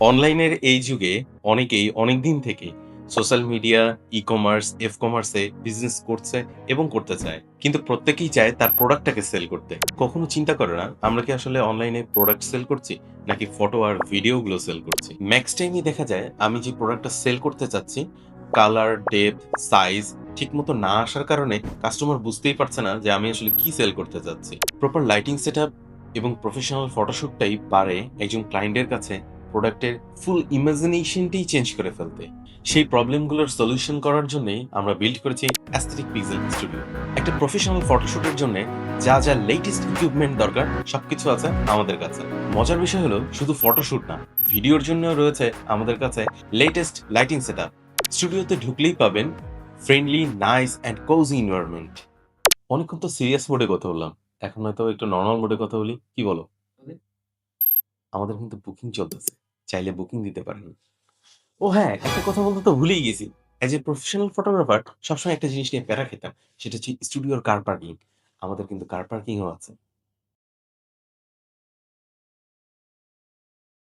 অনলাইনের এই যুগে অনেকেই অনেকদিন থেকেই সোশ্যাল মিডিয়া, ই-কমার্স, এফ-কমার্সে বিজনেস করছে এবং করতে চায়। কিন্তু প্রত্যেকেই চায় তার প্রোডাক্টটাকে সেল করতে। কখনো চিন্তা করে না আমরা কি আসলে অনলাইনে প্রোডাক্ট সেল করছি নাকি ফটো আর ভিডিওগুলো সেল করছি? ম্যাক্স টাইমই দেখা যায় আমি যে প্রোডাক্টটা সেল করতে চাচ্ছি, কালার, ডেপথ, সাইজ ঠিকমতো না আসার কারণে কাস্টমার বুঝতেই পারছে না যে আমি আসলে কি সেল করতে চাচ্ছি। প্রপার লাইটিং সেটআপ এবং প্রফেশনাল ফটোশুটটাই পারে একজন ক্লায়েন্টের কাছে প্রোডাক্টের ফুল ইমাজিনেশনটাই চেঞ্জ করে ফেলতে। সেই প্রবলেমগুলোর সলিউশন করার জন্যই আমরা বিল্ড করেছি অ্যাস্থেটিক পিক্সেল স্টুডিও। একটা প্রফেশনাল ফটোশুটের জন্য যা লেটেস্ট ইকুইপমেন্ট দরকার সবকিছু আছে আমাদের কাছে। মজার বিষয় হলো শুধু ফটোশুট না, ভিডিওর জন্যও রয়েছে আমাদের কাছে লেটেস্ট লাইটিং সেটআপ। স্টুডিওতে ঢুকলেই পাবেন friendly, nice and cosy environment. অনেকক্ষণ তো সিরিয়াস মোডে কথা বললাম। এখন হয়তো একটু নরমাল মোডে কথা বলি। কি বলো? আমাদের কিন্তু বুকিং চলতেছে। চাইলে বুকিং দিতে পারেন। ও হ্যাঁ, একটা কথা বলতে তো ভুলেই গেছি। এজ এ প্রফেশনাল ফটোগ্রাফার সবসময় একটা জিনিস নিয়ে প্যারা খেতাম। সেটা হচ্ছে স্টুডিওর কার পার্কিং। আমাদের কিন্তু কার পার্কিং ও আছে।